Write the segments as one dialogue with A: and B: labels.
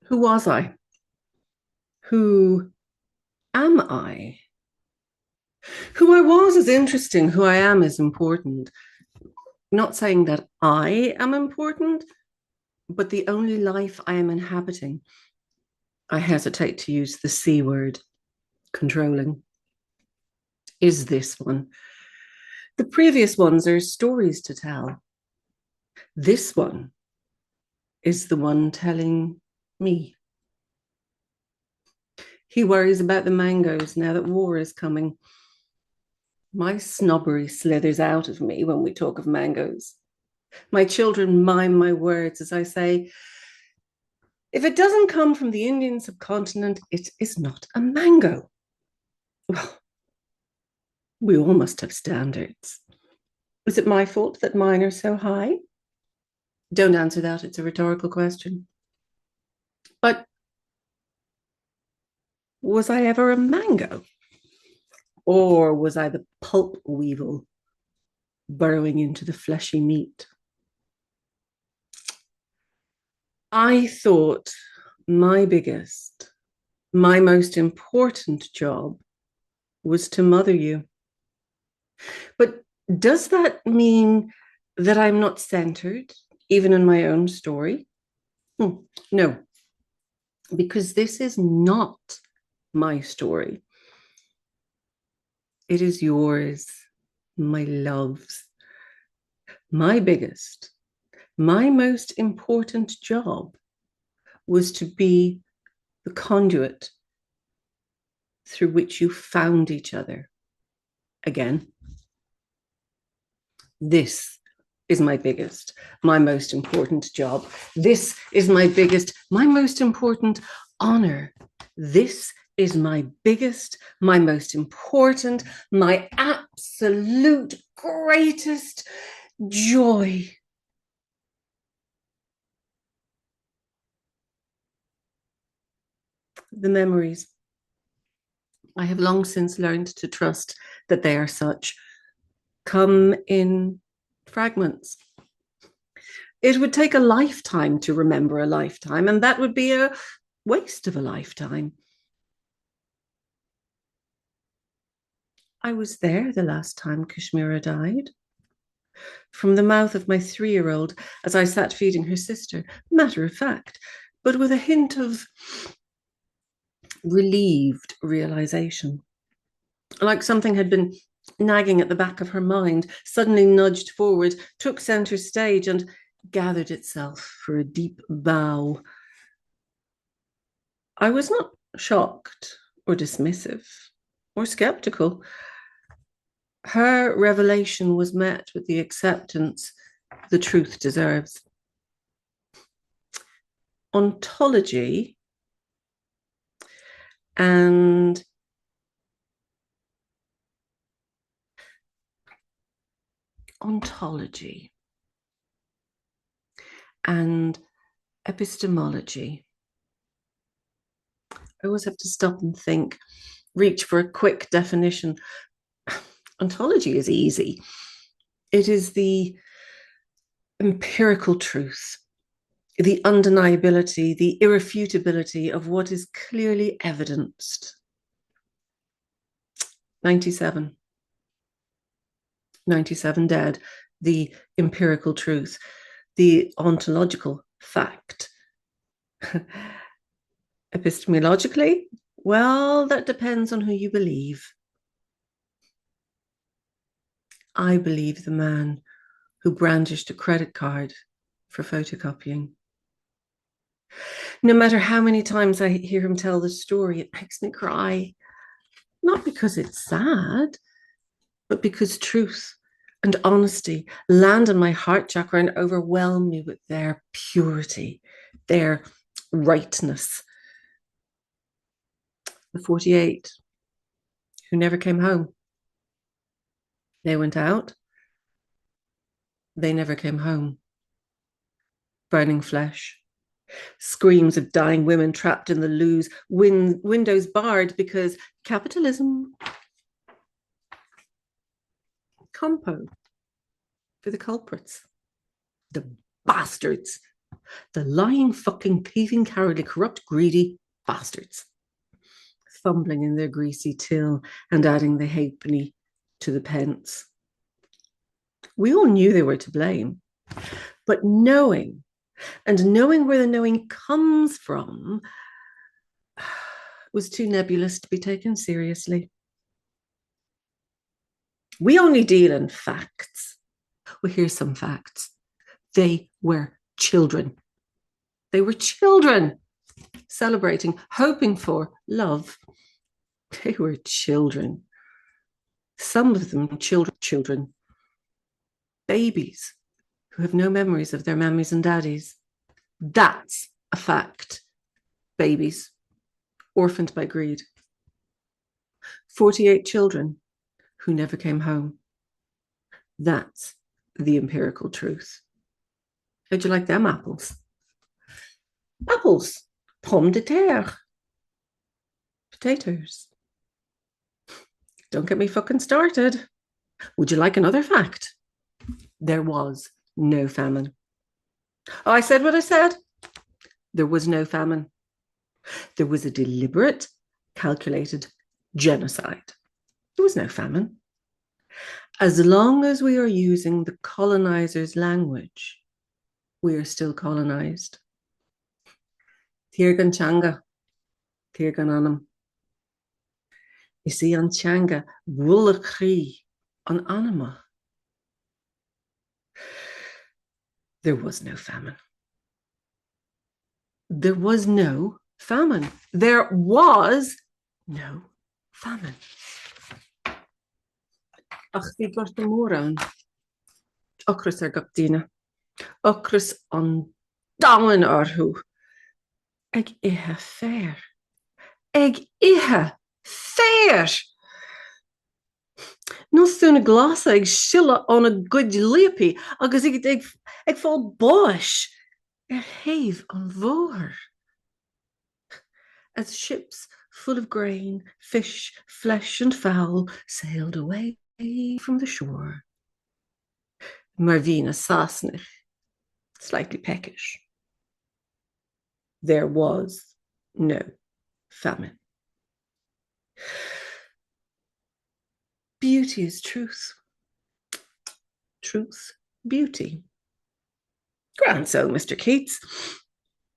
A: Who was I? Who am I? Who I was is interesting. Who I am is important. Not saying that I am important, but the only life I am inhabiting, I hesitate to use the C word, controlling, is this one. The previous ones are stories to tell. This one is the one telling me. He worries about the mangoes now that war is coming. My snobbery slithers out of me when we talk of mangoes. My children mime my words as I say, if it doesn't come from the Indian subcontinent, it is not a mango. Well, we all must have standards. Is it my fault that mine are so high? Don't answer that. It's a rhetorical question. But was I ever a mango? Or was I the pulp weevil burrowing into the fleshy meat? I thought my biggest, my most important job was to mother you. But does that mean that I'm not centered, even in my own story? No, because this is not my story. It is yours, my loves. My biggest, my most important job was to be the conduit through which you found each other again. This is my biggest, my most important job. This is my biggest, my most important honor. This is my biggest, my most important, my absolute greatest joy. The memories. I have long since learned to trust that they are such, come in fragments. It would take a lifetime to remember a lifetime, and that would be a waste of a lifetime. I was there the last time Kashmira died. From the mouth of my 3-year-old as I sat feeding her sister, matter of fact, but with a hint of relieved realization. Like something had been nagging at the back of her mind, suddenly nudged forward, took center stage, and gathered itself for a deep bow. I was not shocked or dismissive or skeptical. Her revelation was met with the acceptance the truth deserves. Ontology and ontology and epistemology. I always have to stop and think, reach for a quick definition. Ontology is easy. It is the empirical truth, the undeniability, the irrefutability of what is clearly evidenced. 97. 97 dead. The empirical truth, the ontological fact. Epistemologically, well, that depends on who you believe. I believe the man who brandished a credit card for photocopying. No matter how many times I hear him tell the story, it makes me cry. Not because it's sad, but because truth and honesty land in my heart chakra and overwhelm me with their purity, their rightness. The 48 who never came home. They went out. They never came home. Burning flesh. Screams of dying women trapped in the loos, windows barred because capitalism. Compo for the culprits. The bastards. The lying, fucking, thieving, cowardly, corrupt, greedy bastards, fumbling in their greasy till and adding the halfpenny to the pence. We all knew they were to blame, but knowing where the knowing comes from was too nebulous to be taken seriously. We only deal in facts. Well, here's some facts. They were children. They were children celebrating, hoping for love. They were children. Some of them children, babies who have no memories of their mammies and daddies. That's a fact. Babies, orphaned by greed. 48 children who never came home. That's the empirical truth. How'd you like them apples? Apples, pomme de terre, potatoes. Don't get me fucking started. Would you like another fact? There was no famine. Oh, I said what I said. There was no famine. There was a deliberate, calculated genocide. There was no famine. As long as we are using the colonizer's language, we are still colonized. Tirgan Changa, Tirgan Anam. You see, on Changa, Wulakri, on Anima. There was no famine. There was no famine. There was no famine. Ach, die gorta móran. Ochrys ar gapdina. Ochrys on dawan arhu. Eg ihe fair. Eg ihe fair. No soon a glas ag shilla on a good leapy. Agus eg fall bosh. Have on vor. As ships full of grain, fish, flesh, and fowl sailed away from the shore. Marvina Sasnich, slightly peckish. There was no famine. Beauty is truth. Truth, beauty. Grand so, Mr. Keats.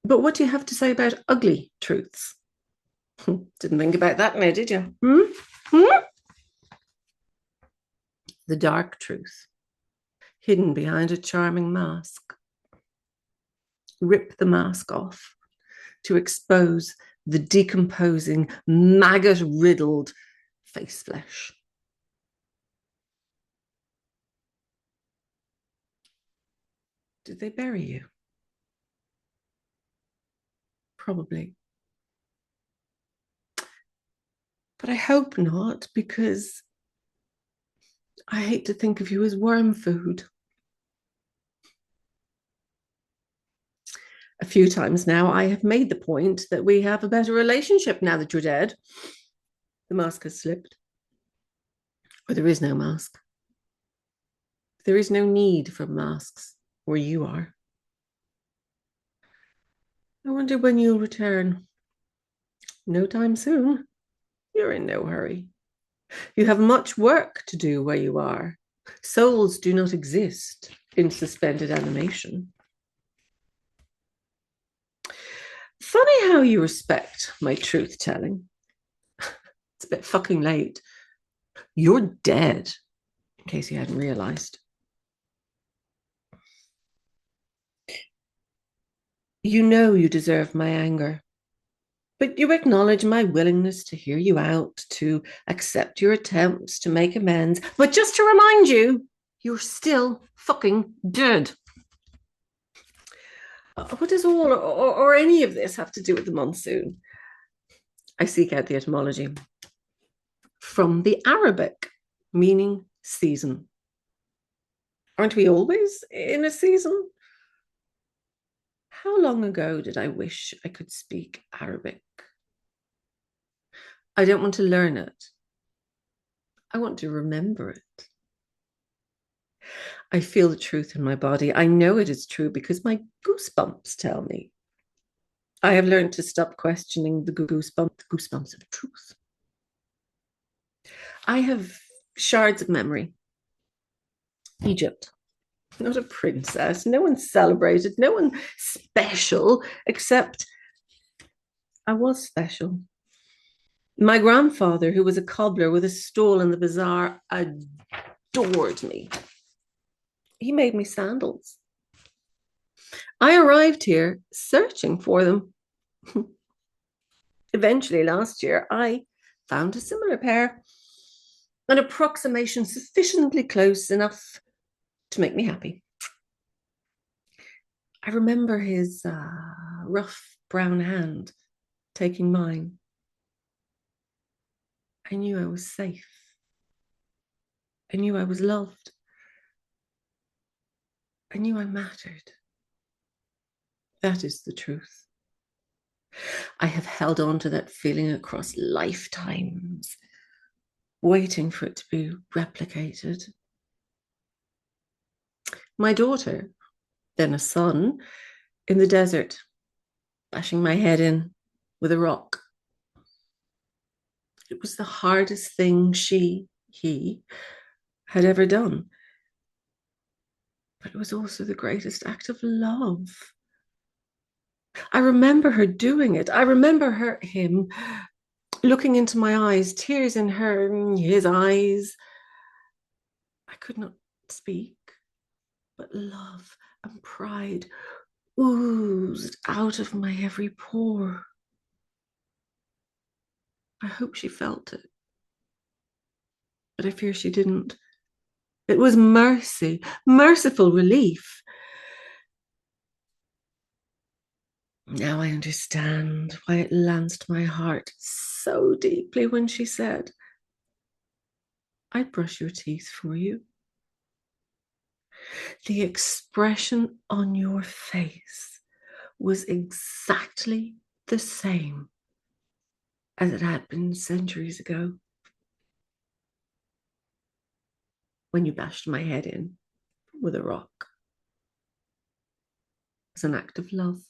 A: But what do you have to say about ugly truths? Didn't think about that now, did you? The dark truth, hidden behind a charming mask. Rip the mask off to expose the decomposing, maggot-riddled face flesh. Did they bury you? Probably. But I hope not, because I hate to think of you as worm food. A few times now, I have made the point that we have a better relationship now that you're dead. The mask has slipped. Or there is no mask. There is no need for masks where you are. I wonder when you'll return. No time soon. You're in no hurry. You have much work to do where you are. Souls do not exist in suspended animation. Funny how you respect my truth-telling. It's a bit fucking late. You're dead, in case you hadn't realized. You know you deserve my anger, but you acknowledge my willingness to hear you out, to accept your attempts to make amends. But just to remind you, you're still fucking dead. What does all or any of this have to do with the monsoon? I seek out the etymology. From the Arabic, meaning season. Aren't we always in a season? How long ago did I wish I could speak Arabic? I don't want to learn it. I want to remember it. I feel the truth in my body. I know it is true because my goosebumps tell me. I have learned to stop questioning the goosebumps of truth. I have shards of memory. Egypt, not a princess. No one celebrated, no one special, except I was special. My grandfather, who was a cobbler with a stall in the bazaar, adored me. He made me sandals. I arrived here searching for them. Eventually, last year, I found a similar pair, an approximation sufficiently close enough to make me happy. I remember his rough brown hand taking mine. I knew I was safe. I knew I was loved. I knew I mattered. That is the truth. I have held on to that feeling across lifetimes, waiting for it to be replicated. My daughter, then a son, in the desert, bashing my head in with a rock. It was the hardest thing he had ever done. But it was also the greatest act of love. I remember her doing it. I remember him looking into my eyes, tears in his eyes. I could not speak, but love and pride oozed out of my every pore. I hope she felt it, but I fear she didn't. It was mercy, merciful relief. Now I understand why it lanced my heart so deeply when she said, I'd brush your teeth for you. The expression on your face was exactly the same as it had been centuries ago when you bashed my head in with a rock as an act of love.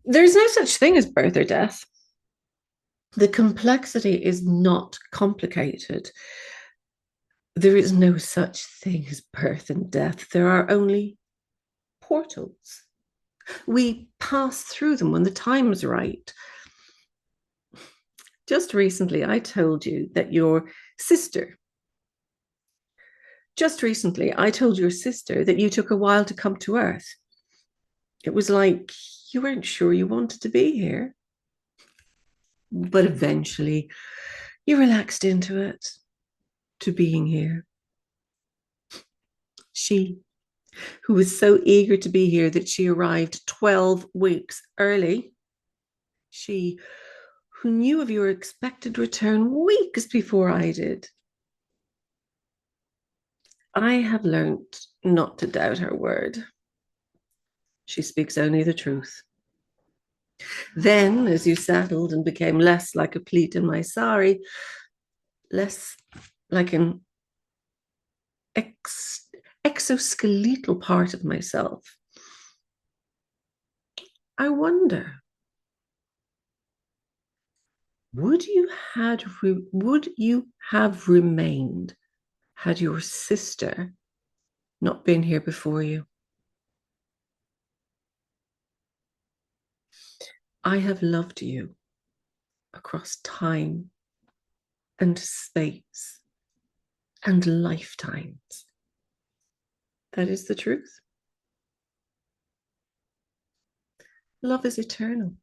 A: There's no such thing as birth or death. The complexity is not complicated. There is no such thing as birth and death. There are only portals. We pass through them when the time is right. Just recently, I told you that your sister, just recently, I told your sister that you took a while to come to Earth. It was like you weren't sure you wanted to be here. But eventually, you relaxed into it, to being here. She, who was so eager to be here that she arrived 12 weeks early, she, who knew of your expected return weeks before I did. I have learned not to doubt her word. She speaks only the truth. Then, as you settled and became less like a pleat in my sari, less like an exoskeletal part of myself, I wonder, would you have remained had your sister not been here before you? I have loved you across time and space and lifetimes. That is the truth. Love is eternal.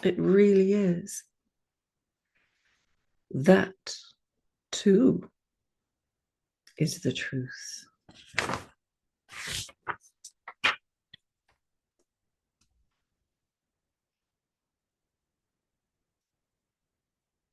A: It really is. That, too, is the truth.